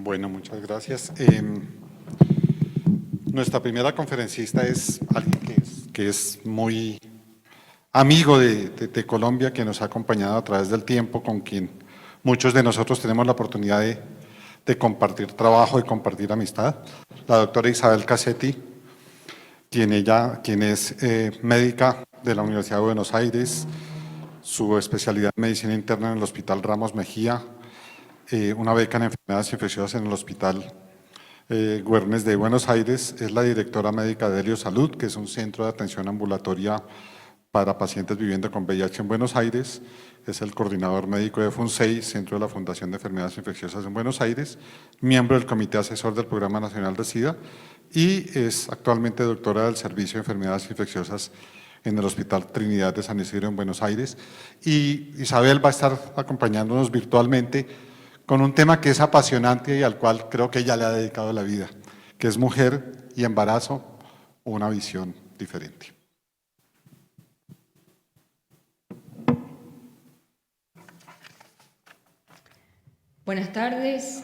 Bueno, muchas gracias. Nuestra primera conferencista es alguien que es muy amigo de Colombia, que nos ha acompañado a través del tiempo, con quien muchos de nosotros tenemos la oportunidad de compartir trabajo, de compartir amistad. La doctora Isabel Cassetti, quien es médica de la Universidad de Buenos Aires, su especialidad en medicina interna en el Hospital Ramos Mejía, una beca en enfermedades infecciosas en el Hospital Güemes de Buenos Aires, es la directora médica de Helio Salud, que es un centro de atención ambulatoria para pacientes viviendo con VIH en Buenos Aires, es el coordinador médico de FUNSEI, Centro de la Fundación de Enfermedades Infecciosas en Buenos Aires, miembro del Comité Asesor del Programa Nacional de SIDA y es actualmente doctora del Servicio de Enfermedades Infecciosas en el Hospital Trinidad de San Isidro en Buenos Aires. Y Isabel va a estar acompañándonos virtualmente con un tema que es apasionante y al cual creo que ella le ha dedicado la vida, que es mujer y embarazo, una visión diferente. Buenas tardes,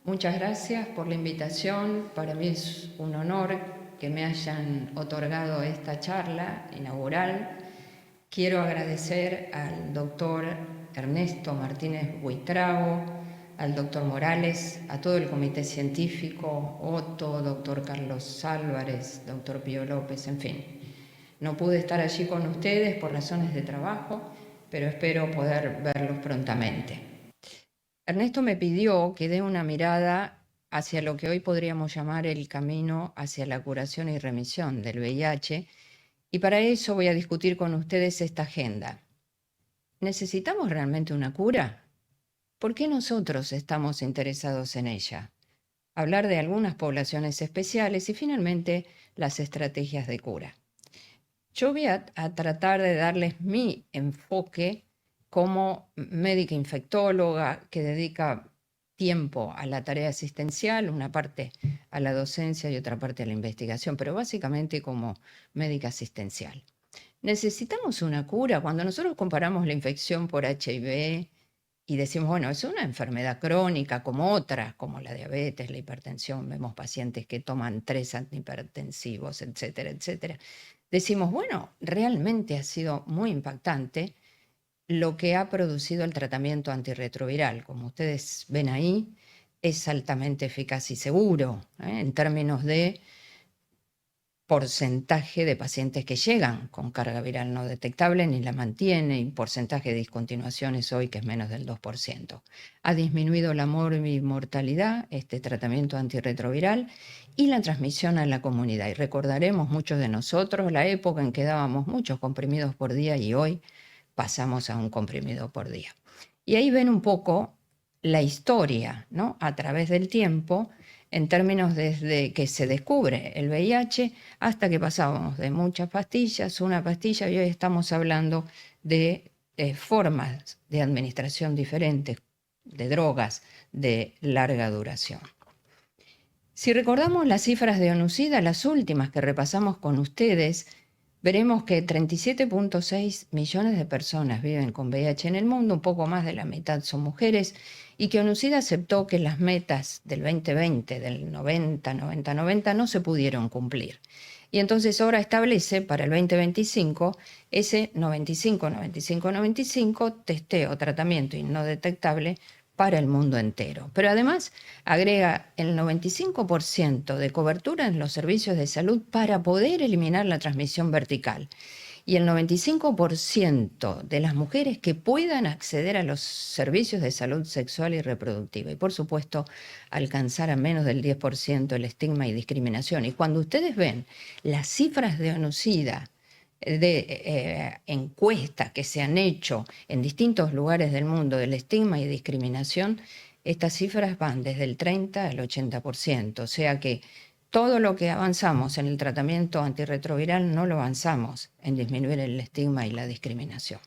muchas gracias por la invitación. Para mí es un honor que me hayan otorgado esta charla inaugural. Quiero agradecer al doctor Ernesto Martínez Buitrago, al doctor Morales, a todo el comité científico, Otto, doctor Carlos Álvarez, doctor Pío López, en fin. No pude estar allí con ustedes por razones de trabajo, pero espero poder verlos prontamente. Ernesto me pidió que dé una mirada hacia lo que hoy podríamos llamar el camino hacia la curación y remisión del VIH, y para eso voy a discutir con ustedes esta agenda. ¿Necesitamos realmente una cura? ¿Por qué nosotros estamos interesados en ella? Hablar de algunas poblaciones especiales y finalmente las estrategias de cura. Yo voy a tratar de darles mi enfoque como médica infectóloga que dedica tiempo a la tarea asistencial, una parte a la docencia y otra parte a la investigación, pero básicamente como médica asistencial. ¿Necesitamos una cura? Cuando nosotros comparamos la infección por HIV y decimos, bueno, es una enfermedad crónica como otras, como la diabetes, la hipertensión, vemos pacientes que toman 3 antihipertensivos, etcétera, etcétera. Decimos, bueno, realmente ha sido muy impactante lo que ha producido el tratamiento antirretroviral. Como ustedes ven ahí, es altamente eficaz y seguro, en términos de porcentaje de pacientes que llegan con carga viral no detectable ni la mantiene, y porcentaje de discontinuaciones hoy que es menos del 2%. Ha disminuido la mortalidad, este tratamiento antirretroviral, y la transmisión a la comunidad. Y recordaremos muchos de nosotros la época en que dábamos muchos comprimidos por día y hoy pasamos a un comprimido por día. Y ahí ven un poco la historia, ¿no? A través del tiempo, en términos desde que se descubre el VIH hasta que pasábamos de muchas pastillas, una pastilla, y hoy estamos hablando de formas de administración diferentes, de drogas de larga duración. Si recordamos las cifras de ONUCIDA, las últimas que repasamos con ustedes, veremos que 37.6 millones de personas viven con VIH en el mundo, un poco más de la mitad son mujeres, y que ONUCIDA aceptó que las metas del 2020, del 90-90-90, no se pudieron cumplir. Y entonces ahora establece para el 2025 ese 95-95-95 testeo, tratamiento y no detectable para el mundo entero. Pero además agrega el 95% de cobertura en los servicios de salud para poder eliminar la transmisión vertical y el 95% de las mujeres que puedan acceder a los servicios de salud sexual y reproductiva. Y por supuesto, alcanzar a menos del 10% el estigma y discriminación. Y cuando ustedes ven las cifras de ONUCIDA, de encuestas que se han hecho en distintos lugares del mundo del estigma y discriminación, estas cifras van desde el 30 al 80%, o sea que todo lo que avanzamos en el tratamiento antirretroviral no lo avanzamos en disminuir el estigma y la discriminación.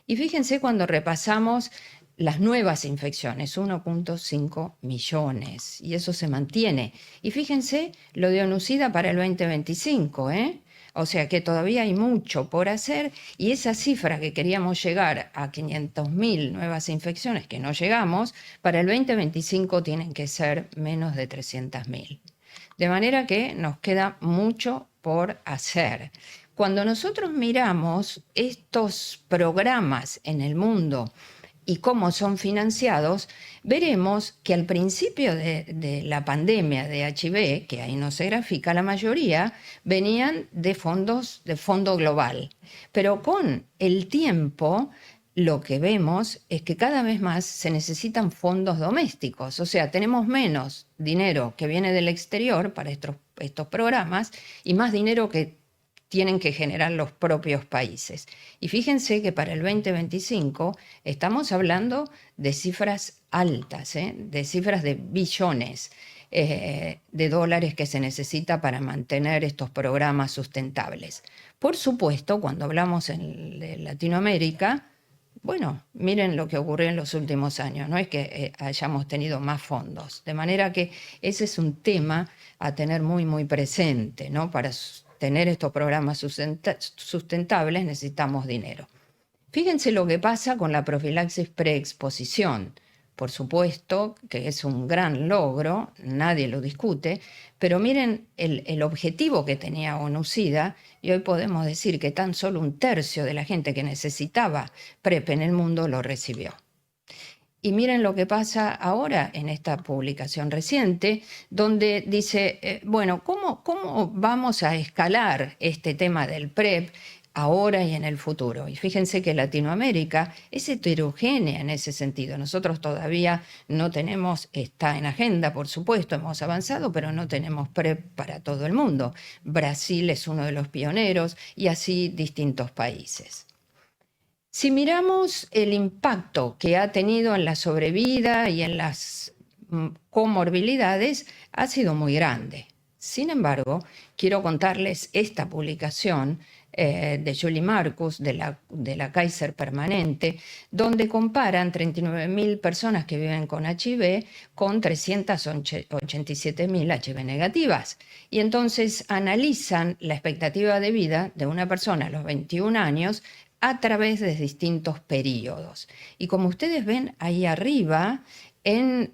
Y fíjense cuando repasamos las nuevas infecciones, 1.5 millones, y eso se mantiene. Y fíjense lo de ONUCIDA para el 2025, O sea que todavía hay mucho por hacer y esa cifra que queríamos llegar a 500.000 nuevas infecciones, que no llegamos, para el 2025 tienen que ser menos de 300.000. De manera que nos queda mucho por hacer. Cuando nosotros miramos estos programas en el mundo y cómo son financiados, veremos que al principio de la pandemia de HIV, que ahí no se grafica, la mayoría venían de fondo global. Pero con el tiempo lo que vemos es que cada vez más se necesitan fondos domésticos, o sea, tenemos menos dinero que viene del exterior para estos programas y más dinero que tienen que generar los propios países. Y fíjense que para el 2025 estamos hablando de cifras altas, de cifras de billones de dólares que se necesita para mantener estos programas sustentables. Por supuesto, cuando hablamos de Latinoamérica, bueno, miren lo que ocurrió en los últimos años, no es que hayamos tenido más fondos, de manera que ese es un tema a tener muy, muy presente, ¿no? Para tener estos programas sustentables necesitamos dinero. Fíjense lo que pasa con la profilaxis preexposición. Por supuesto que es un gran logro, nadie lo discute, pero miren el objetivo que tenía ONU-SIDA y hoy podemos decir que tan solo 1/3 de la gente que necesitaba PrEP en el mundo lo recibió. Y miren lo que pasa ahora en esta publicación reciente, donde dice, bueno, ¿cómo vamos a escalar este tema del PrEP ahora y en el futuro? Y fíjense que Latinoamérica es heterogénea en ese sentido. Nosotros todavía no tenemos, está en agenda, por supuesto, hemos avanzado, pero no tenemos PrEP para todo el mundo. Brasil es uno de los pioneros y así distintos países. Si miramos el impacto que ha tenido en la sobrevida y en las comorbilidades, ha sido muy grande. Sin embargo, quiero contarles esta publicación de Julie Marcus, de la Kaiser Permanente, donde comparan 39.000 personas que viven con HIV con 387.000 HIV negativas. Y entonces analizan la expectativa de vida de una persona a los 21 años a través de distintos periodos. Y como ustedes ven ahí arriba, en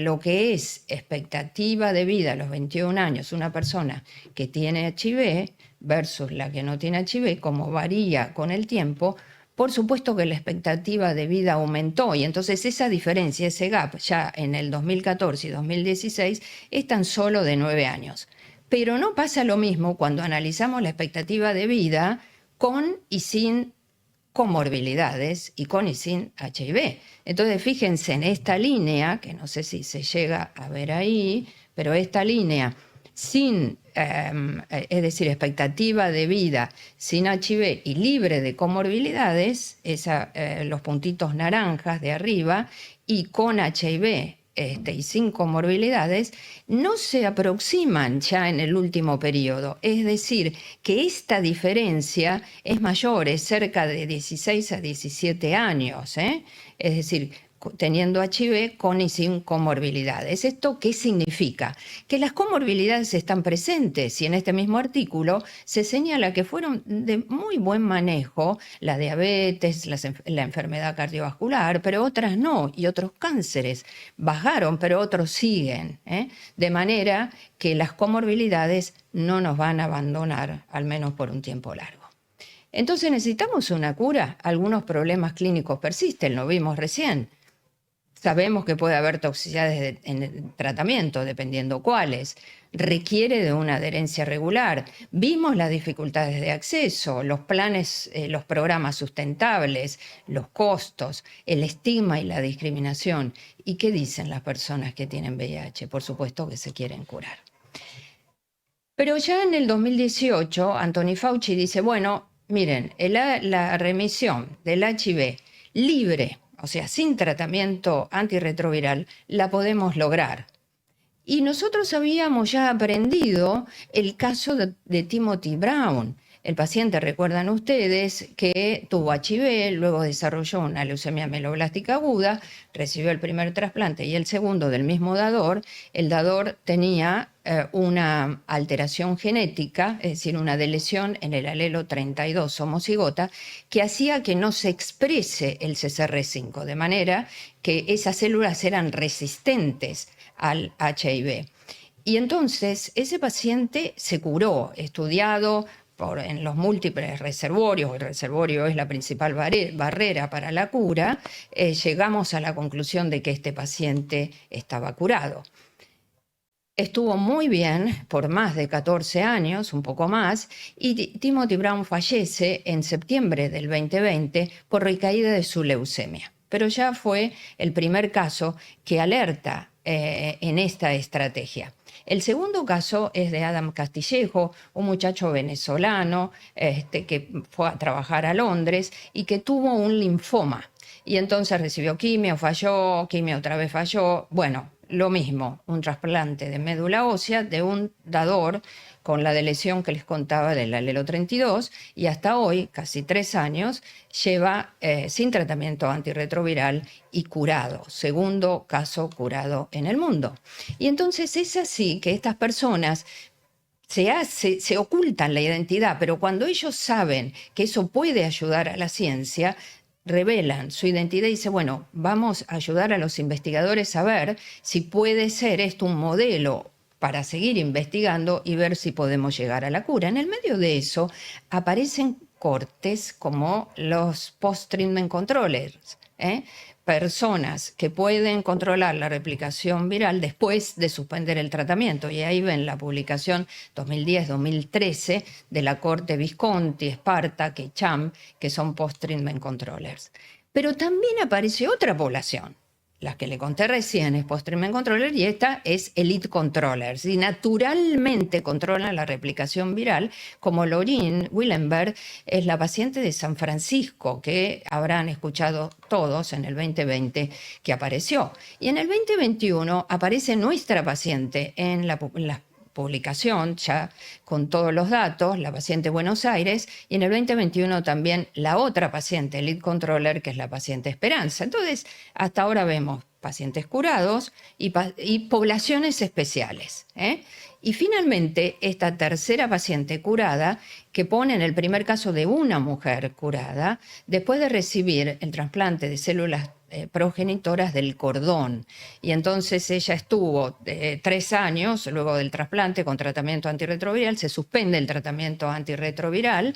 lo que es expectativa de vida a los 21 años, una persona que tiene HIV versus la que no tiene HIV, como varía con el tiempo, por supuesto que la expectativa de vida aumentó y entonces esa diferencia, ese gap, ya en el 2014 y 2016 es tan solo de 9 años. Pero no pasa lo mismo cuando analizamos la expectativa de vida con y sin comorbilidades y con y sin HIV. Entonces, fíjense en esta línea, que no sé si se llega a ver ahí, pero esta línea sin, es decir, expectativa de vida sin HIV y libre de comorbilidades, los puntitos naranjas de arriba, y con HIV y sin comorbilidades, no se aproximan ya en el último periodo. Es decir, que esta diferencia es mayor, es cerca de 16 a 17 años. Es decir, teniendo HIV con y sin comorbilidades. ¿Esto qué significa? Que las comorbilidades están presentes y en este mismo artículo se señala que fueron de muy buen manejo la diabetes, la enfermedad cardiovascular, pero otras no, y otros cánceres bajaron, pero otros siguen. De manera que las comorbilidades no nos van a abandonar, al menos por un tiempo largo. Entonces, ¿necesitamos una cura? Algunos problemas clínicos persisten, lo vimos recién. Sabemos que puede haber toxicidades en el tratamiento, dependiendo cuáles. Requiere de una adherencia regular. Vimos las dificultades de acceso, los planes, los programas sustentables, los costos, el estigma y la discriminación. ¿Y qué dicen las personas que tienen VIH? Por supuesto que se quieren curar. Pero ya en el 2018, Anthony Fauci dice, bueno, miren, la remisión del HIV libre, o sea, sin tratamiento antirretroviral, la podemos lograr. Y nosotros habíamos ya aprendido el caso de Timothy Brown. El paciente, recuerdan ustedes, que tuvo HIV, luego desarrolló una leucemia mieloblástica aguda, recibió el primer trasplante y el segundo del mismo dador. El dador tenía una alteración genética, es decir, una deleción en el alelo 32 homocigota, que hacía que no se exprese el CCR5, de manera que esas células eran resistentes al HIV. Y entonces ese paciente se curó, estudiado en los múltiples reservorios, el reservorio es la principal barrera para la cura, llegamos a la conclusión de que este paciente estaba curado. Estuvo muy bien por más de 14 años, un poco más, y Timothy Brown fallece en septiembre del 2020 por recaída de su leucemia. Pero ya fue el primer caso que alerta en esta estrategia. El segundo caso es de Adam Castillejo, un muchacho venezolano que fue a trabajar a Londres y que tuvo un linfoma. Y entonces recibió quimio otra vez falló. Bueno, lo mismo, un trasplante de médula ósea de un dador con la deleción que les contaba del alelo 32 y hasta hoy, casi 3 años, lleva sin tratamiento antirretroviral y curado, segundo caso curado en el mundo. Y entonces es así que estas personas se ocultan la identidad, pero cuando ellos saben que eso puede ayudar a la ciencia, revelan su identidad y dicen, bueno, vamos a ayudar a los investigadores a ver si puede ser esto un modelo para seguir investigando y ver si podemos llegar a la cura. En el medio de eso aparecen cortes como los post-treatment controllers, personas que pueden controlar la replicación viral después de suspender el tratamiento. Y ahí ven la publicación 2010-2013 de la Corte Visconti, Spartak y Cham, que son post-treatment controllers. Pero también aparece otra población. Las que le conté recién es post-treatment controller y esta es elite controllers. Y naturalmente controlan la replicación viral, como Laureen Willenberg es la paciente de San Francisco, que habrán escuchado todos en el 2020 que apareció. Y en el 2021 aparece nuestra paciente en la publicación, ya con todos los datos, la paciente Buenos Aires, y en el 2021 también la otra paciente, lead controller, que es la paciente Esperanza. Entonces, hasta ahora vemos pacientes curados y poblaciones especiales. Y finalmente, esta tercera paciente curada, que pone en el primer caso de una mujer curada, después de recibir el trasplante de células progenitoras del cordón. Y entonces ella estuvo 3 años luego del trasplante con tratamiento antirretroviral, se suspende el tratamiento antirretroviral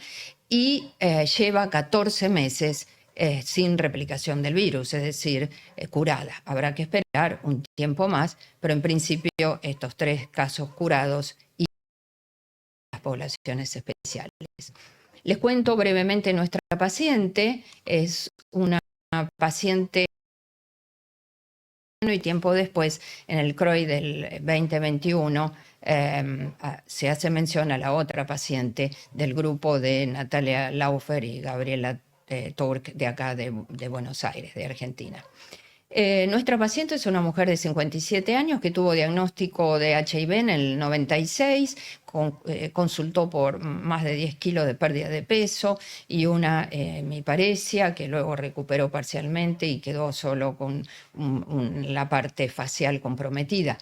y lleva 14 meses sin replicación del virus, es decir, curada. Habrá que esperar un tiempo más, pero en principio estos 3 casos curados y las poblaciones especiales. Les cuento brevemente nuestra paciente, es una paciente y tiempo después, en el CROI del 2021, se hace mención a la otra paciente del grupo de Natalia Laufer y Gabriela Turk de acá de Buenos Aires, de Argentina. Nuestra paciente es una mujer de 57 años que tuvo diagnóstico de HIV en el 96, consultó por más de 10 kilos de pérdida de peso y una hemiparesia que luego recuperó parcialmente y quedó solo con la parte facial comprometida.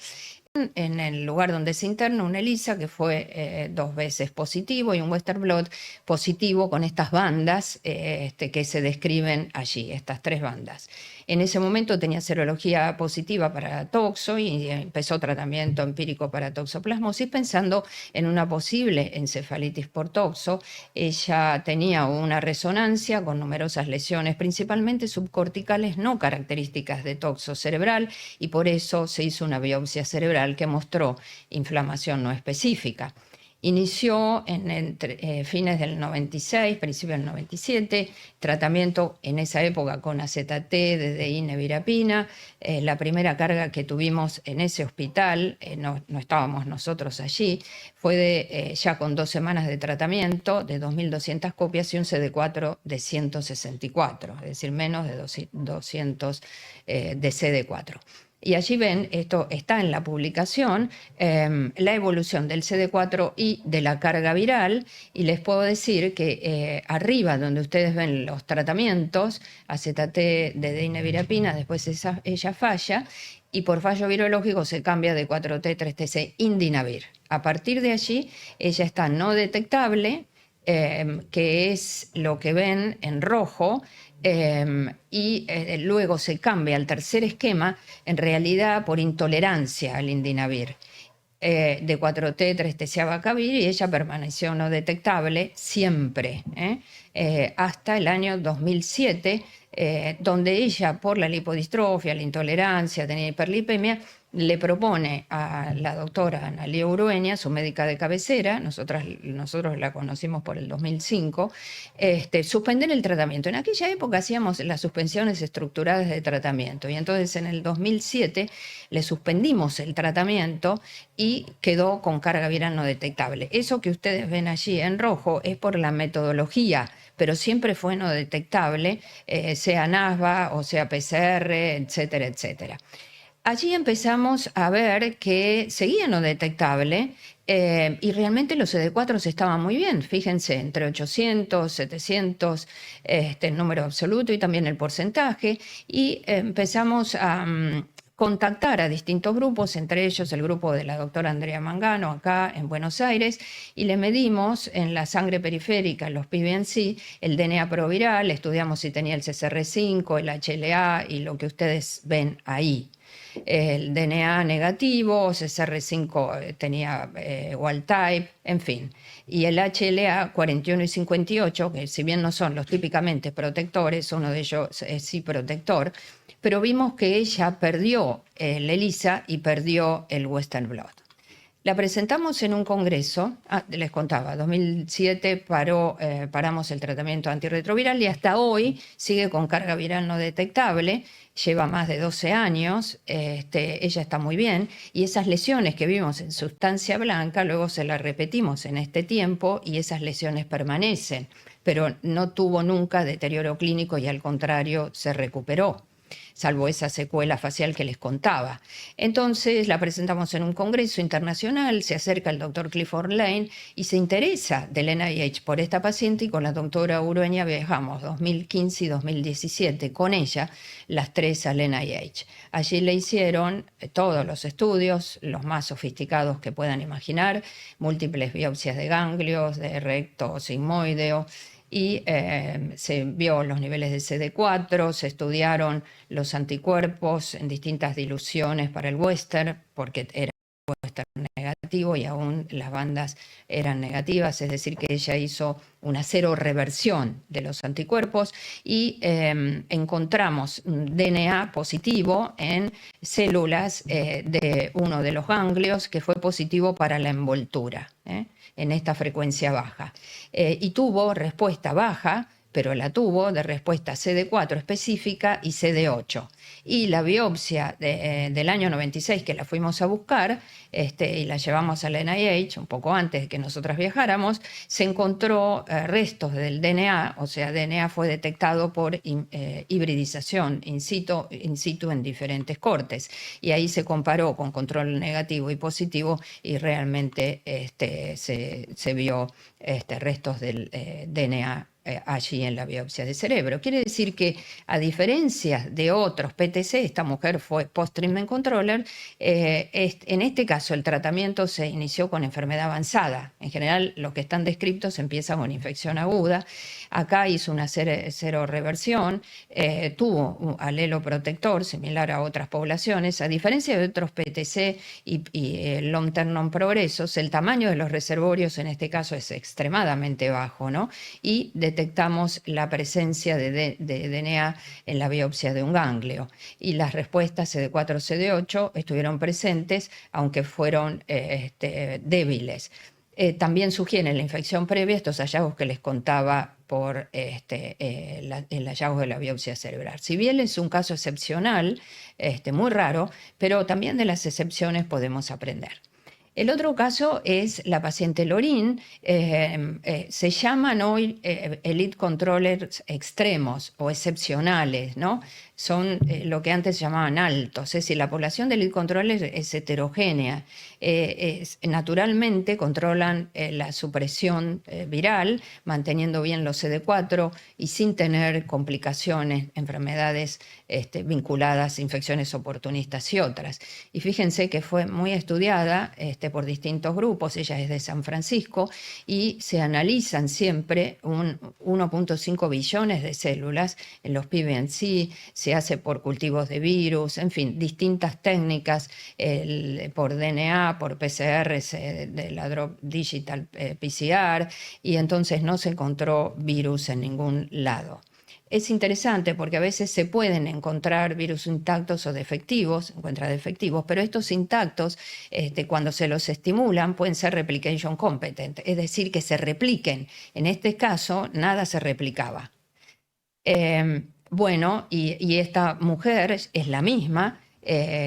En el lugar donde se interna un ELISA que fue 2 veces positivo y un Western blot positivo con estas bandas que se describen allí, estas 3 bandas. En ese momento tenía serología positiva para toxo y empezó tratamiento empírico para toxoplasmosis pensando en una posible encefalitis por toxo. Ella tenía una resonancia con numerosas lesiones, principalmente subcorticales no características de toxo cerebral, y por eso se hizo una biopsia cerebral que mostró inflamación no específica. Inició entre fines del 96, principios del 97, tratamiento en esa época con AZT, DDI, nevirapina. La primera carga que tuvimos en ese hospital, no estábamos nosotros allí, fue ya con 2 semanas de tratamiento, de 2.200 copias y un CD4 de 164, es decir, menos de 200 de CD4. Y allí ven, esto está en la publicación, la evolución del CD4 y de la carga viral, y les puedo decir que arriba, donde ustedes ven los tratamientos, AZT, DDI, nevirapina, después ella falla, y por fallo virológico se cambia de 4T3TC Indinavir. A partir de allí, ella está no detectable, que es lo que ven en rojo, y luego se cambia al tercer esquema, en realidad por intolerancia al Indinavir. De 4T, 3TC Abacavir, y ella permaneció no detectable siempre, hasta el año 2007, donde ella, por la lipodistrofia, la intolerancia, tenía hiperlipemia, le propone a la doctora Analía Urueña, su médica de cabecera, nosotros la conocimos por el 2005, suspender el tratamiento. En aquella época hacíamos las suspensiones estructuradas de tratamiento, y entonces en el 2007 le suspendimos el tratamiento y quedó con carga viral no detectable. Eso que ustedes ven allí en rojo es por la metodología, pero siempre fue no detectable, sea NASVA o sea PCR, etcétera, etcétera. Allí empezamos a ver que seguía no detectable, y realmente los CD4 estaban muy bien. Fíjense, entre 800, 700, el número absoluto y también el porcentaje, y empezamos a contactar a distintos grupos, entre ellos el grupo de la doctora Andrea Mangano, acá en Buenos Aires, y le medimos en la sangre periférica, los PBNC, el DNA proviral, estudiamos si tenía el CCR5, el HLA y lo que ustedes ven ahí. El DNA negativo, CCR5 tenía wild type, en fin. Y el HLA 41 y 58, que si bien no son los típicamente protectores, uno de ellos es sí protector, pero vimos que ella perdió el ELISA y perdió el Western blot. La presentamos en un congreso, les contaba, 2007 paramos el tratamiento antirretroviral y hasta hoy sigue con carga viral no detectable, lleva más de 12 años, ella está muy bien, y esas lesiones que vimos en sustancia blanca, luego se las repetimos en este tiempo y esas lesiones permanecen, pero no tuvo nunca deterioro clínico y al contrario se recuperó, salvo esa secuela facial que les contaba. Entonces la presentamos en un congreso internacional, se acerca el doctor Clifford Lane y se interesa del NIH por esta paciente, y con la doctora Urueña viajamos 2015 y 2017 con ella, las tres al NIH. Allí le hicieron todos los estudios, los más sofisticados que puedan imaginar, múltiples biopsias de ganglios, de recto sigmoideo, y se vio los niveles de CD4, se estudiaron los anticuerpos en distintas diluciones para el Western, porque era Western negativo y aún las bandas eran negativas, es decir, que ella hizo una cero reversión de los anticuerpos, y encontramos DNA positivo en células de uno de los ganglios que fue positivo para la envoltura, en esta frecuencia baja. Y tuvo respuesta baja, pero la tuvo de respuesta CD4 específica y CD8. Y la biopsia del año 96, que la fuimos a buscar, y la llevamos al NIH un poco antes de que nosotras viajáramos, se encontró restos del DNA, o sea, DNA fue detectado por hibridización in situ en diferentes cortes. Y ahí se comparó con control negativo y positivo y realmente se vio restos del DNA allí en la biopsia de cerebro. Quiere decir que, a diferencia de otros PTC, esta mujer fue post-treatment controller. En este caso el tratamiento se inició con enfermedad avanzada. En general los que están descritos empiezan con infección aguda. Acá hizo una cero reversión, tuvo un alelo protector similar a otras poblaciones. A diferencia de otros PTC y long term non progresos, el tamaño de los reservorios en este caso es extremadamente bajo, ¿no? Y detectamos la presencia de DNA en la biopsia de un ganglio, y las respuestas CD4, CD8 estuvieron presentes, aunque fueron débiles. También sugieren la infección previa, estos hallazgos que les contaba por el hallazgo de la biopsia cerebral. Si bien es un caso excepcional, muy raro, pero también de las excepciones podemos aprender. El otro caso es la paciente Lorín. Se llaman hoy elite controllers extremos o excepcionales, ¿no? Son lo que antes se llamaban altos. Es decir, la población de elite controllers es heterogénea. Naturalmente controlan la supresión viral, manteniendo bien los CD4 y sin tener complicaciones, enfermedades vinculadas a infecciones oportunistas y otras. Y fíjense que fue muy estudiada por distintos grupos. Ella es de San Francisco y se analizan siempre 1.5 billones de células en los PBMC, se hace por cultivos de virus, en fin, distintas técnicas, por DNA, por PCR, de la Drop Digital PCR, y entonces no se encontró virus en ningún lado. Es interesante porque a veces se pueden encontrar virus intactos o defectivos, pero estos intactos, cuando se los estimulan, pueden ser replication competent, es decir, que se repliquen. En este caso, nada se replicaba. Bueno, y esta mujer es la misma.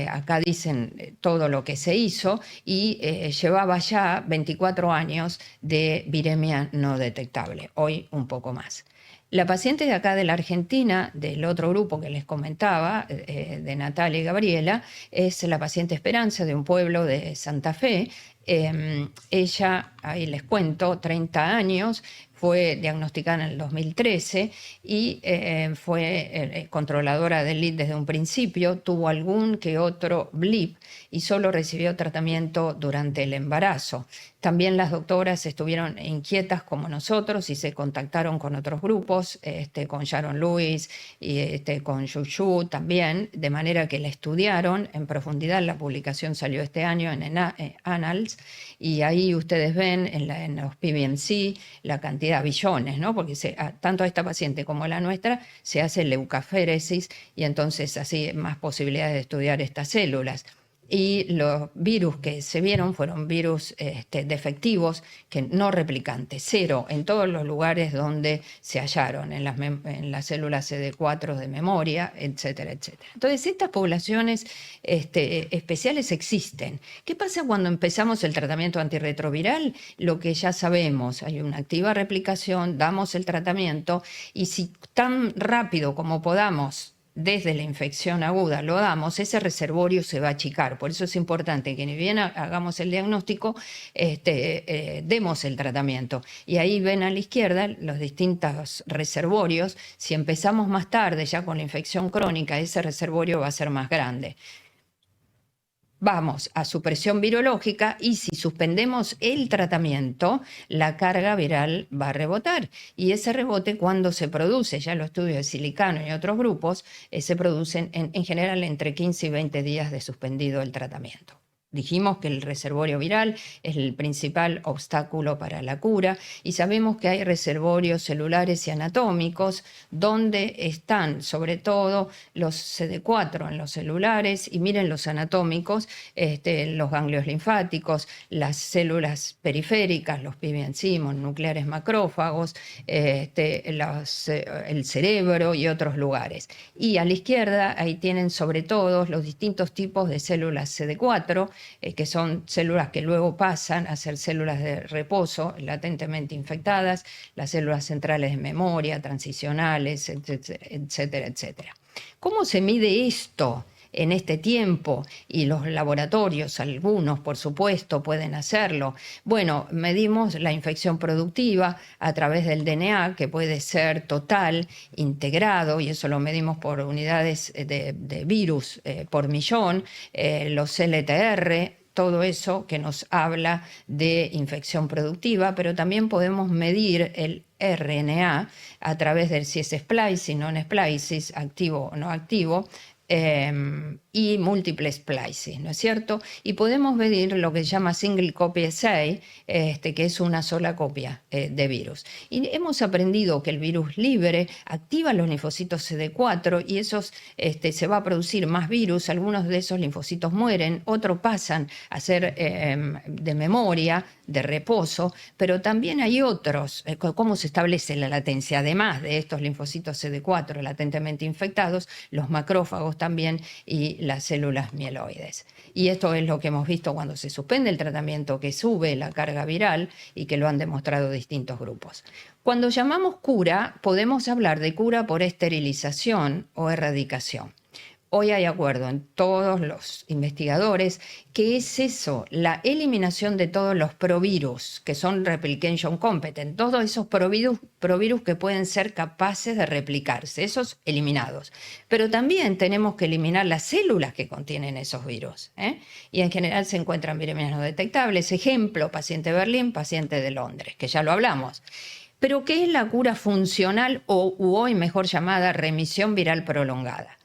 Acá dicen todo lo que se hizo y llevaba ya 24 años de viremia no detectable, hoy un poco más. La paciente de acá de la Argentina, del otro grupo que les comentaba, de Natalia y Gabriela, es la paciente Esperanza de un pueblo de Santa Fe. Ella, ahí les cuento, 30 años, fue diagnosticada en el 2013 y fue controladora del lead desde un principio, tuvo algún que otro blip y solo recibió tratamiento durante el embarazo. También las doctoras estuvieron inquietas como nosotros y se contactaron con otros grupos, con Sharon Lewis y con Yuyu también, de manera que la estudiaron en profundidad. La publicación salió este año en Annals y ahí ustedes ven en los PBMC la cantidad de billones, ¿no? Porque tanto a esta paciente como a la nuestra se hace leucaféresis y entonces así más posibilidades de estudiar estas células. Y los virus que se vieron fueron virus defectivos, que no replicantes, cero en todos los lugares donde se hallaron, en las células CD4 de memoria, etcétera, etcétera. Entonces, estas poblaciones especiales existen. ¿Qué pasa cuando empezamos el tratamiento antirretroviral? Lo que ya sabemos, hay una activa replicación, damos el tratamiento y si tan rápido como podamos desde la infección aguda lo damos, ese reservorio se va a achicar. Por eso es importante que ni bien hagamos el diagnóstico, demos el tratamiento. Y ahí ven a la izquierda los distintos reservorios. Si empezamos más tarde, ya con la infección crónica, ese reservorio va a ser más grande. Vamos a supresión virológica y si suspendemos el tratamiento, la carga viral va a rebotar. Y ese rebote, cuando se produce, ya los estudios de Silicano y otros grupos, se producen en general entre 15 y 20 días de suspendido el tratamiento. Dijimos que el reservorio viral es el principal obstáculo para la cura y sabemos que hay reservorios celulares y anatómicos donde están sobre todo los CD4 en los celulares y miren los anatómicos, los ganglios linfáticos, las células periféricas, los PBMC, nucleares macrófagos, el cerebro y otros lugares. Y a la izquierda ahí tienen sobre todo los distintos tipos de células CD4, que son células que luego pasan a ser células de reposo latentemente infectadas, las células centrales de memoria, transicionales, etcétera, etcétera. ¿Cómo se mide esto en este tiempo? Y los laboratorios, algunos por supuesto, pueden hacerlo. Bueno, medimos la infección productiva a través del DNA, que puede ser total, integrado, y eso lo medimos por unidades de virus por millón, los LTR, todo eso que nos habla de infección productiva, pero también podemos medir el RNA a través del si es splicing, non-splicing, activo o no activo, y múltiple splicing, ¿no es cierto? Y podemos medir lo que se llama single copy assay, que es una sola copia de virus. Y hemos aprendido que el virus libre activa los linfocitos CD4 y esos se va a producir más virus, algunos de esos linfocitos mueren, otros pasan a ser de memoria, de reposo, pero también hay otros. ¿Cómo se establece la latencia? Además de estos linfocitos CD4 latentemente infectados, los macrófagos también y las células mieloides. Y esto es lo que hemos visto cuando se suspende el tratamiento, que sube la carga viral y que lo han demostrado distintos grupos. Cuando llamamos cura, podemos hablar de cura por esterilización o erradicación. Hoy hay acuerdo en todos los investigadores que es eso, la eliminación de todos los provirus, que son replication competent, todos esos provirus que pueden ser capaces de replicarse, esos eliminados. Pero también tenemos que eliminar las células que contienen esos virus, ¿eh? Y en general se encuentran viremias no detectables. Ejemplo, paciente de Berlín, paciente de Londres, que ya lo hablamos. Pero ¿qué es la cura funcional o hoy mejor llamada remisión viral prolongada?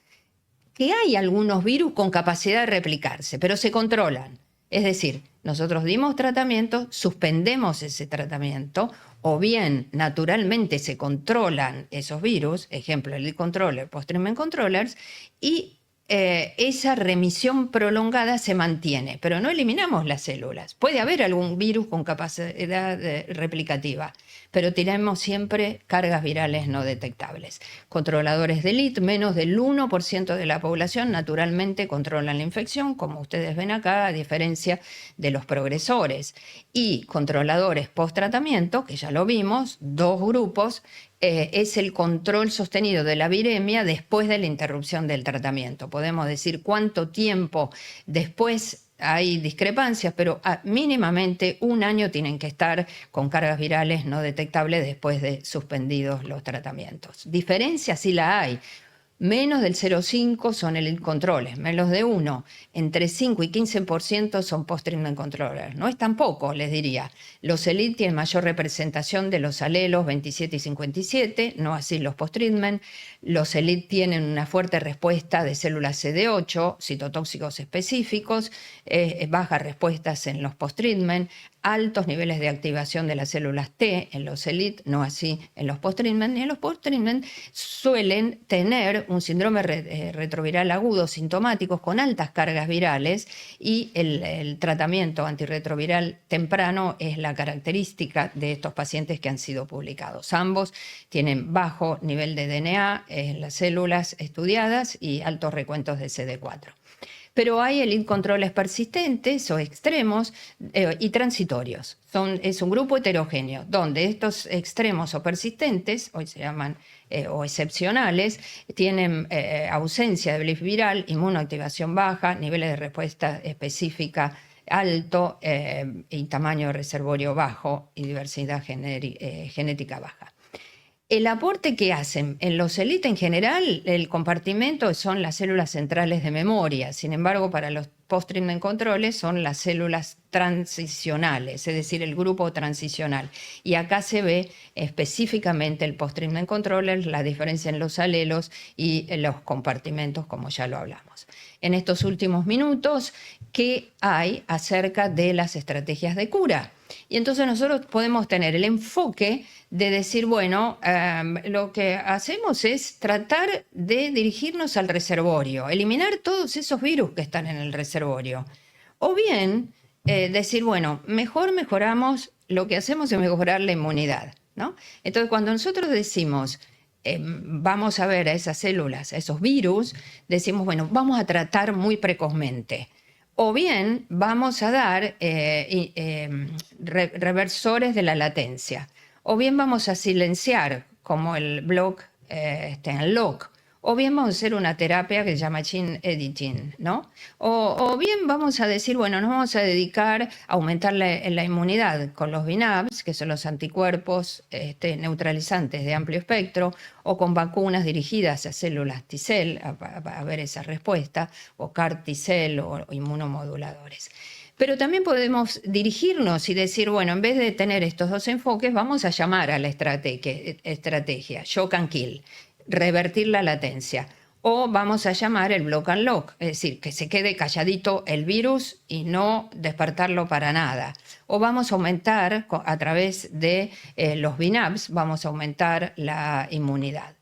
Que hay algunos virus con capacidad de replicarse, pero se controlan. Es decir, nosotros dimos tratamiento, suspendemos ese tratamiento, o bien naturalmente se controlan esos virus, ejemplo, el lead controller, post-treatment controllers, y esa remisión prolongada se mantiene, pero no eliminamos las células. Puede haber algún virus con capacidad replicativa, pero tenemos siempre cargas virales no detectables. Controladores de lead, menos del 1% de la población naturalmente controlan la infección, como ustedes ven acá, a diferencia de los progresores. Y controladores post-tratamiento, que ya lo vimos, 2 grupos, es el control sostenido de la viremia después de la interrupción del tratamiento. Podemos decir cuánto tiempo después. Hay discrepancias, pero mínimamente 1 año tienen que estar con cargas virales no detectables después de suspendidos los tratamientos. Diferencias sí la hay. Menos del 0,5 son el controles, menos de 1, entre 5 y 15% son post-treatment controllers. No es tampoco, les diría. Los elite tienen mayor representación de los alelos 27 y 57, no así los post-treatment. Los elite tienen una fuerte respuesta de células CD8, citotóxicos específicos, bajas respuestas en los post-treatment, altos niveles de activación de las células T en los elite, no así en los post-treatment. Y en los post-treatment suelen tener un síndrome retroviral agudo sintomáticos con altas cargas virales y el tratamiento antirretroviral temprano es la característica de estos pacientes que han sido publicados. Ambos tienen bajo nivel de DNA en las células estudiadas y altos recuentos de CD4. Pero hay elite controles persistentes o extremos y transitorios. Es un grupo heterogéneo, donde estos extremos o persistentes, hoy se llaman o excepcionales, tienen ausencia de blip viral, inmunoactivación baja, niveles de respuesta específica alto y tamaño de reservorio bajo y diversidad genética baja. El aporte que hacen en los elite en general, el compartimento son las células centrales de memoria. Sin embargo, para los post-treatment controles son las células transicionales, es decir, el grupo transicional. Y acá se ve específicamente el post-treatment controller, la diferencia en los alelos y en los compartimentos, como ya lo hablamos. En estos últimos minutos, ¿qué hay acerca de las estrategias de cura? Y entonces nosotros podemos tener el enfoque de decir, bueno, lo que hacemos es tratar de dirigirnos al reservorio, eliminar todos esos virus que están en el reservorio. O bien decir, bueno, mejoramos, lo que hacemos es mejorar la inmunidad, ¿no? Entonces, cuando nosotros decimos, vamos a ver a esas células, a esos virus, decimos, bueno, vamos a tratar muy precozmente. O bien vamos a dar reversores de la latencia. O bien vamos a silenciar, como el block and lock. O bien vamos a hacer una terapia que se llama gene editing, ¿no? O bien vamos a decir, bueno, nos vamos a dedicar a aumentar la inmunidad con los BNAbs, que son los anticuerpos neutralizantes de amplio espectro, o con vacunas dirigidas a células T-cell, a ver esa respuesta, o CAR T-cell o inmunomoduladores. Pero también podemos dirigirnos y decir, bueno, en vez de tener estos dos enfoques, vamos a llamar a la estrategia shock and kill, revertir la latencia. O vamos a llamar el block and lock, es decir, que se quede calladito el virus y no despertarlo para nada. O vamos a aumentar, a través de los BNAbs, vamos a aumentar la inmunidad.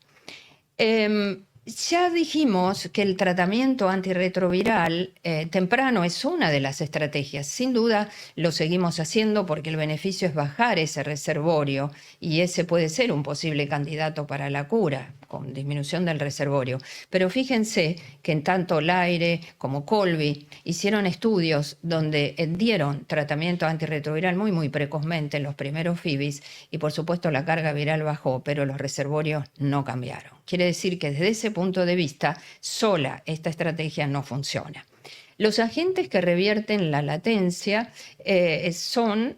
Ya dijimos que el tratamiento antirretroviral temprano es una de las estrategias. Sin duda lo seguimos haciendo porque el beneficio es bajar ese reservorio y ese puede ser un posible candidato para la cura, con disminución del reservorio. Pero fíjense que en tanto Laire como Colby hicieron estudios donde dieron tratamiento antirretroviral muy precozmente en los primeros FIVIs y por supuesto la carga viral bajó, pero los reservorios no cambiaron. Quiere decir que desde ese punto de vista, sola esta estrategia no funciona. Los agentes que revierten la latencia son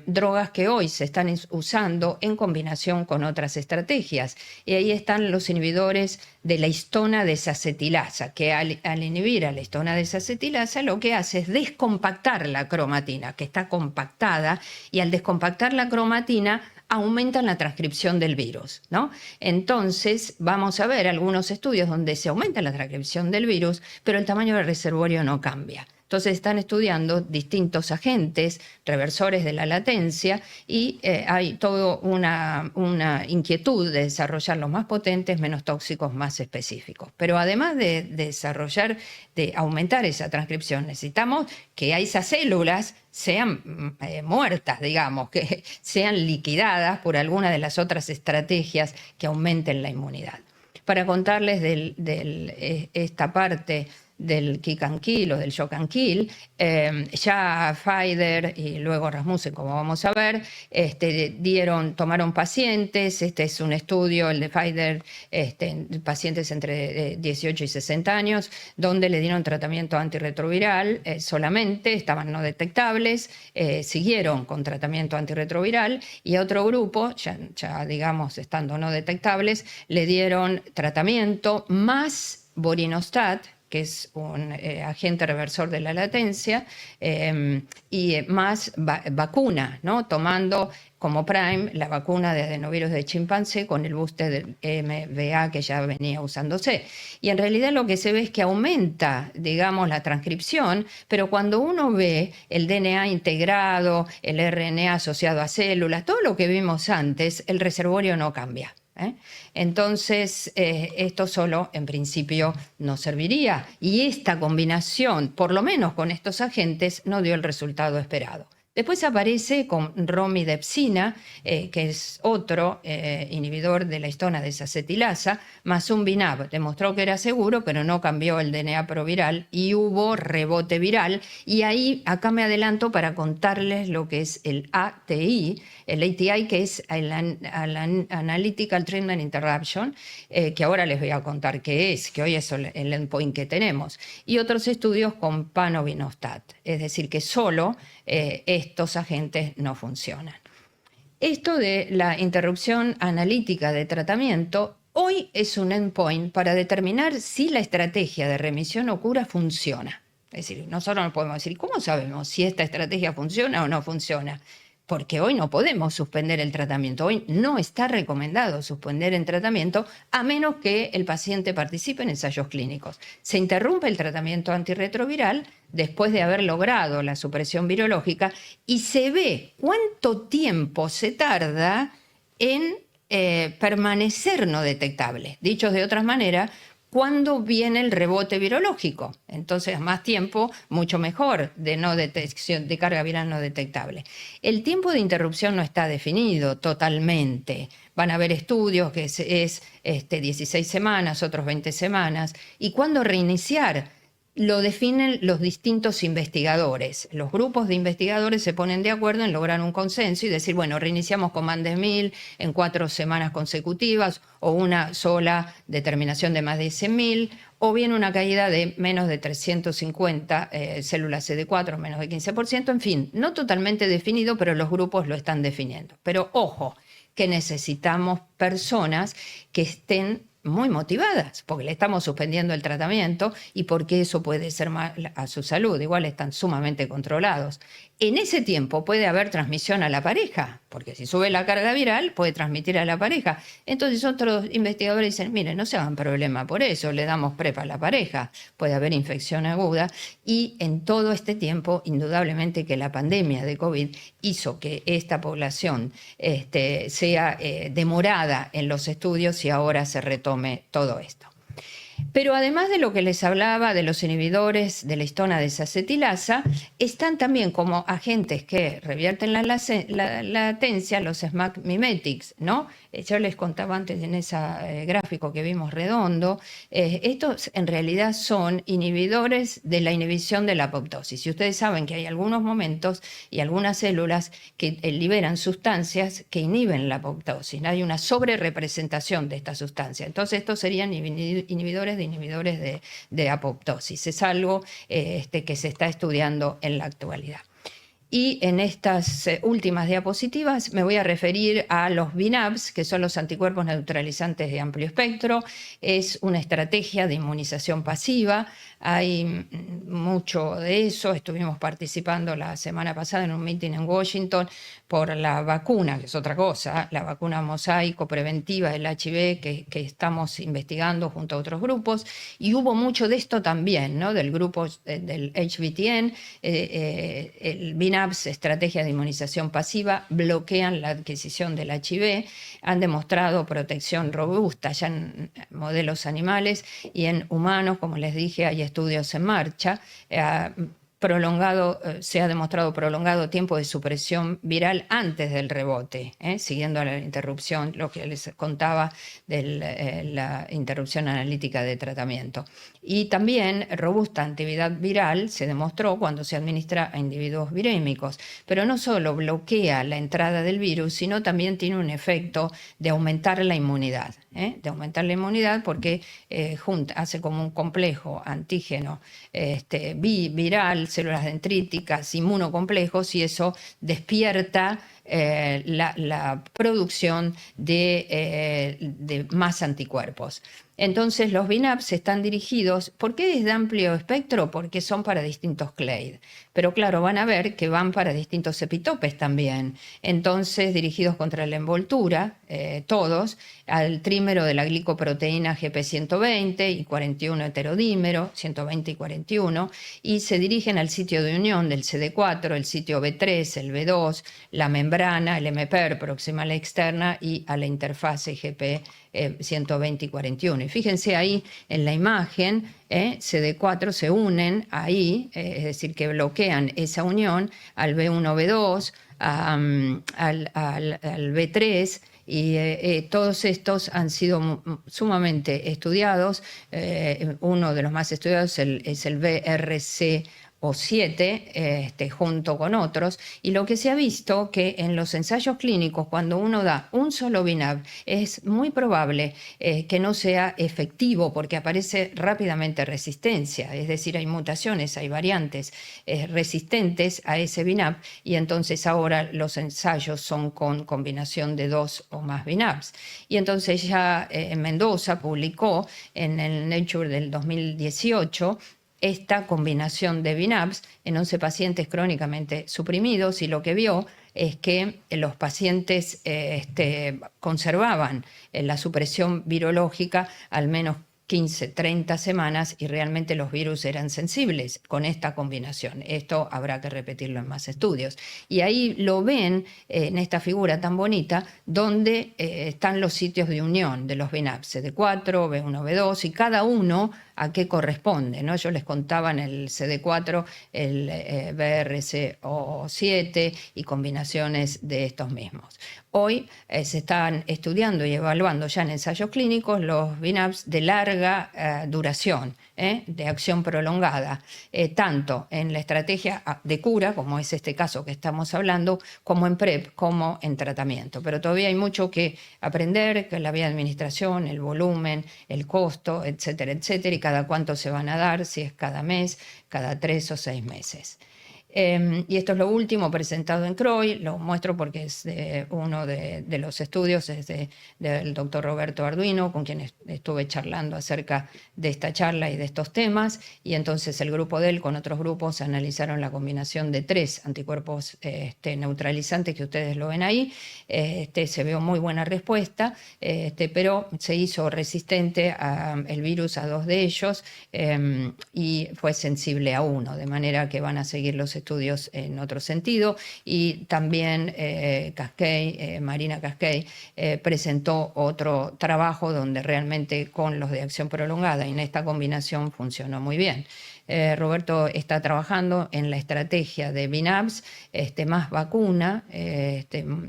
drogas que hoy se están usando en combinación con otras estrategias. Y ahí están los inhibidores de la histona desacetilasa, que al inhibir a la histona desacetilasa lo que hace es descompactar la cromatina, que está compactada, y al descompactar la cromatina aumentan la transcripción del virus, ¿no? Entonces, vamos a ver algunos estudios donde se aumenta la transcripción del virus, pero el tamaño del reservorio no cambia. Entonces, están estudiando distintos agentes reversores de la latencia y hay toda una inquietud de desarrollar los más potentes, menos tóxicos, más específicos. Pero además de aumentar esa transcripción, necesitamos que esas células sean muertas, digamos, que sean liquidadas por alguna de las otras estrategias que aumenten la inmunidad. Para contarles esta parte del kick and kill o del shock and kill, ya Pfizer y luego Rasmussen, como vamos a ver, tomaron pacientes, este es un estudio, el de Pfizer, pacientes entre 18 y 60 años, donde le dieron tratamiento antirretroviral solamente, estaban no detectables, siguieron con tratamiento antirretroviral, y a otro grupo, ya digamos estando no detectables, le dieron tratamiento más vorinostat, que es un agente reversor de la latencia, y más vacuna, ¿no? Tomando como prime la vacuna de adenovirus de chimpancé con el booster del MVA que ya venía usándose. Y en realidad lo que se ve es que aumenta, digamos, la transcripción, pero cuando uno ve el DNA integrado, el RNA asociado a células, todo lo que vimos antes, el reservorio no cambia. Entonces, esto solo en principio no serviría, y esta combinación, por lo menos con estos agentes, no dio el resultado esperado. Después aparece con romidepsina, que es otro inhibidor de la histona desacetilasa, más un BNAB. Demostró que era seguro, pero no cambió el DNA proviral y hubo rebote viral. Y ahí, acá me adelanto para contarles lo que es el ATI, que es el Analytical Treatment Interruption, que ahora les voy a contar qué es, que hoy es el endpoint que tenemos. Y otros estudios con panovinostat, es decir, que solo estos agentes no funcionan. Esto de la interrupción analítica de tratamiento hoy es un endpoint para determinar si la estrategia de remisión o cura funciona. Es decir, nosotros no podemos decir, ¿cómo sabemos si esta estrategia funciona o no funciona? Porque hoy no podemos suspender el tratamiento. Hoy no está recomendado suspender el tratamiento a menos que el paciente participe en ensayos clínicos. Se interrumpe el tratamiento antirretroviral después de haber logrado la supresión virológica y se ve cuánto tiempo se tarda en permanecer no detectable. Dicho de otra manera, ¿cuándo viene el rebote virológico? Entonces, más tiempo, mucho mejor de no detección, de carga viral no detectable. El tiempo de interrupción no está definido totalmente. Van a haber estudios que es 16 semanas, otros 20 semanas. ¿Y cuándo reiniciar? Lo definen los distintos investigadores. Los grupos de investigadores se ponen de acuerdo en lograr un consenso y decir, bueno, reiniciamos con más de 1000 en 4 semanas consecutivas, o una sola determinación de más de 100.000, o bien una caída de menos de 350 células CD4, menos de 15%, en fin, no totalmente definido, pero los grupos lo están definiendo. Pero ojo, que necesitamos personas que estén muy motivadas, porque le estamos suspendiendo el tratamiento y porque eso puede ser mal a su salud. Igual están sumamente controlados. En ese tiempo puede haber transmisión a la pareja, porque si sube la carga viral puede transmitir a la pareja. Entonces otros investigadores dicen, miren, no se hagan problema por eso, le damos PrEP a la pareja, puede haber infección aguda. Y en todo este tiempo, indudablemente que la pandemia de COVID hizo que esta población sea demorada en los estudios y ahora se retome todo esto. Pero además de lo que les hablaba de los inhibidores de la histona desacetilasa, están también como agentes que revierten la latencia, los SMAC mimetics, ¿no? Yo les contaba antes en ese gráfico que vimos redondo, estos en realidad son inhibidores de la inhibición de la apoptosis. Y ustedes saben que hay algunos momentos y algunas células que liberan sustancias que inhiben la apoptosis. Hay una sobrerepresentación de esta sustancia. Entonces estos serían inhibidores de apoptosis. Es algo que se está estudiando en la actualidad. Y en estas últimas diapositivas me voy a referir a los BNAbs, que son los anticuerpos neutralizantes de amplio espectro. Es una estrategia de inmunización pasiva. Hay mucho de eso. Estuvimos participando la semana pasada en un meeting en Washington por la vacuna, que es otra cosa, la vacuna mosaico preventiva del HIV que estamos investigando junto a otros grupos. Y hubo mucho de esto también, ¿no? Del grupo del HVTN, el BNAbs, estrategia de inmunización pasiva, bloquean la adquisición del HIV, han demostrado protección robusta ya en modelos animales y en humanos, como les dije, hay estudios en marcha. Se ha demostrado prolongado tiempo de supresión viral antes del rebote, siguiendo la interrupción, lo que les contaba de la interrupción analítica de tratamiento. Y también robusta actividad viral se demostró cuando se administra a individuos virémicos, pero no solo bloquea la entrada del virus, sino también tiene un efecto de aumentar la inmunidad, porque hace como un complejo antígeno viral, células dendríticas, inmunocomplejos, y eso despierta la producción de más anticuerpos. Entonces los BNAbs están dirigidos, ¿por qué es de amplio espectro? Porque son para distintos clade. Pero claro, van a ver que van para distintos epitopes también. Entonces, dirigidos contra la envoltura, todos, al trímero de la glicoproteína GP120 y 41 heterodímero, 120 y 41, y se dirigen al sitio de unión del CD4, el sitio B3, el B2, la membrana, el MPER proximal externa y a la interfase GP 120 y 41. Y fíjense ahí en la imagen, CD4 se unen ahí, es decir, que bloquean esa unión al B1, B2, al B3, y todos estos han sido sumamente estudiados. Uno de los más estudiados es el BRCA7, junto con otros, y lo que se ha visto que en los ensayos clínicos, cuando uno da un solo BNAb, es muy probable que no sea efectivo porque aparece rápidamente resistencia, es decir, hay mutaciones, hay variantes resistentes a ese BNAb, y entonces ahora los ensayos son con combinación de 2 o más BNAbs. Y entonces ya Mendoza publicó en el Nature del 2018 esta combinación de BNAbs en 11 pacientes crónicamente suprimidos, y lo que vio es que los pacientes conservaban la supresión virológica al menos 15, 30 semanas, y realmente los virus eran sensibles con esta combinación. Esto habrá que repetirlo en más estudios. Y ahí lo ven en esta figura tan bonita, donde están los sitios de unión de los BNAbs, CD4, B1, B2, y cada uno a qué corresponde, ¿no? Yo les contaba en el CD4 el BRCA7 y combinaciones de estos mismos. Hoy se están estudiando y evaluando ya en ensayos clínicos los BNAbs de larga duración, de acción prolongada, tanto en la estrategia de cura, como es este caso que estamos hablando, como en PrEP, como en tratamiento. Pero todavía hay mucho que aprender, que la vía de administración, el volumen, el costo, etcétera, etcétera, y cada cuánto se van a dar, si es cada mes, cada 3 o 6 meses. Y esto es lo último presentado en CROI, lo muestro porque es uno de los estudios, es del doctor Roberto Arduino, con quien estuve charlando acerca de esta charla y de estos temas, y entonces el grupo de él con otros grupos analizaron la combinación de 3 anticuerpos neutralizantes que ustedes lo ven ahí. Se vio muy buena respuesta, pero se hizo resistente el virus a 2 de ellos, y fue sensible a 1, de manera que van a seguir los estudios en otro sentido, y también Marina Casquet presentó otro trabajo donde realmente con los de acción prolongada y en esta combinación funcionó muy bien. Roberto está trabajando en la estrategia de BNAbs, más vacuna,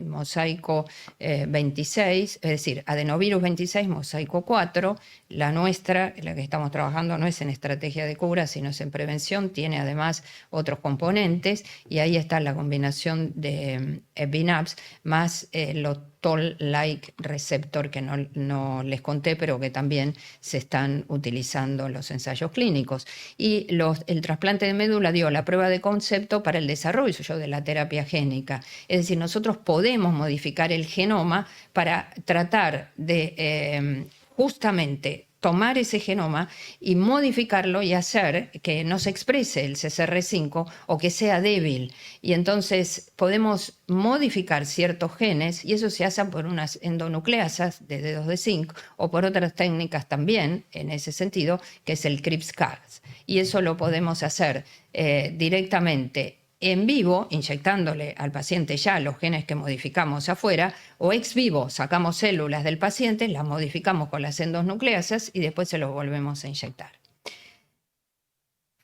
mosaico 26, es decir, adenovirus 26, mosaico 4. La nuestra, la que estamos trabajando, no es en estrategia de cura, sino es en prevención, tiene además otros componentes, y ahí está la combinación de BNAbs más los Toll-like receptor que no les conté, pero que también se están utilizando en los ensayos clínicos. Y el trasplante de médula dio la prueba de concepto para el desarrollo de la terapia génica. Es decir, nosotros podemos modificar el genoma para tratar de justamente tomar ese genoma y modificarlo y hacer que no se exprese el CCR5 o que sea débil. Y entonces podemos modificar ciertos genes, y eso se hace por unas endonucleasas de dedos de zinc o por otras técnicas también en ese sentido, que es el CRISPR-Cas. Y eso lo podemos hacer directamente en vivo, inyectándole al paciente ya los genes que modificamos afuera, o ex vivo, sacamos células del paciente, las modificamos con las endonucleasas y después se los volvemos a inyectar.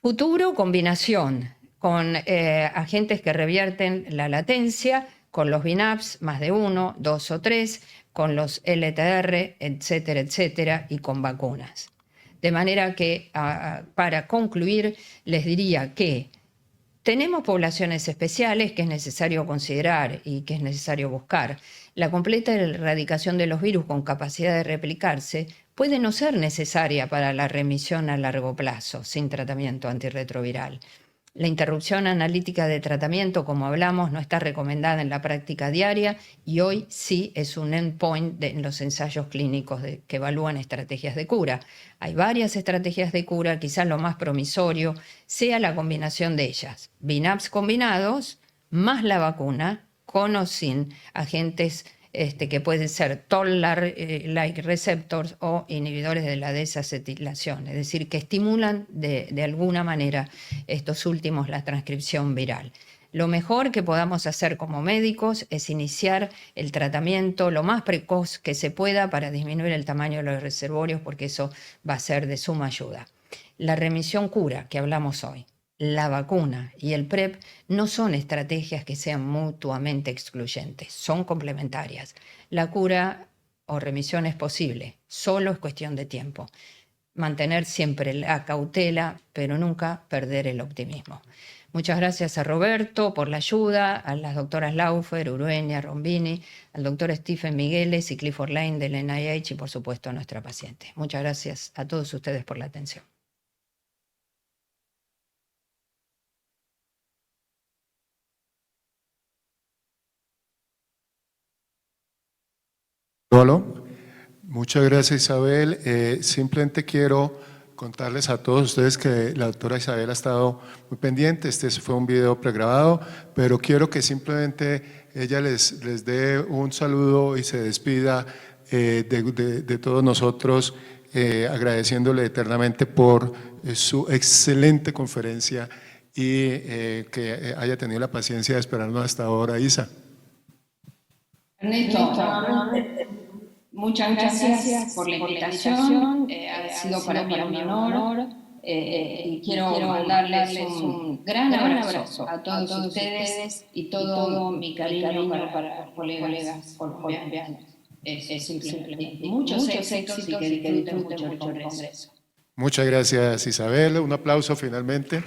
Futuro, combinación con agentes que revierten la latencia, con los BNAbs, más de 1, 2 o 3, con los LTR, etcétera, etcétera, y con vacunas. De manera que, para concluir, les diría que tenemos poblaciones especiales que es necesario considerar y que es necesario buscar. La completa erradicación de los virus con capacidad de replicarse puede no ser necesaria para la remisión a largo plazo sin tratamiento antirretroviral. La interrupción analítica de tratamiento, como hablamos, no está recomendada en la práctica diaria y hoy sí es un endpoint en los ensayos clínicos que evalúan estrategias de cura. Hay varias estrategias de cura, quizás lo más promisorio sea la combinación de ellas. BNAbs combinados más la vacuna con o sin agentes que pueden ser Toll-like receptors o inhibidores de la desacetilación, es decir, que estimulan de alguna manera estos últimos la transcripción viral. Lo mejor que podamos hacer como médicos es iniciar el tratamiento lo más precoz que se pueda para disminuir el tamaño de los reservorios, porque eso va a ser de suma ayuda. La remisión cura que hablamos hoy, la vacuna y el PrEP no son estrategias que sean mutuamente excluyentes, son complementarias. La cura o remisión es posible, solo es cuestión de tiempo. Mantener siempre la cautela, pero nunca perder el optimismo. Muchas gracias a Roberto por la ayuda, a las doctoras Laufer, Urueña, Rombini, al doctor Stephen Migueles y Clifford Lane del NIH y por supuesto a nuestra paciente. Muchas gracias a todos ustedes por la atención. Hola, muchas gracias Isabel. Simplemente quiero contarles a todos ustedes que la doctora Isabel ha estado muy pendiente. Este fue un video pregrabado, pero quiero que simplemente ella les dé un saludo y se despida de todos nosotros, agradeciéndole eternamente por su excelente conferencia y que haya tenido la paciencia de esperarnos hasta ahora. Isa. Ernesto, muchas gracias por la invitación. Ha sido para mí un honor y quiero mandarles un gran abrazo a todos ustedes y todo mi cariño para los colegas colombianos. Simplemente muchos éxitos y que disfruten mucho el Congreso. Muchas gracias Isabel, un aplauso finalmente.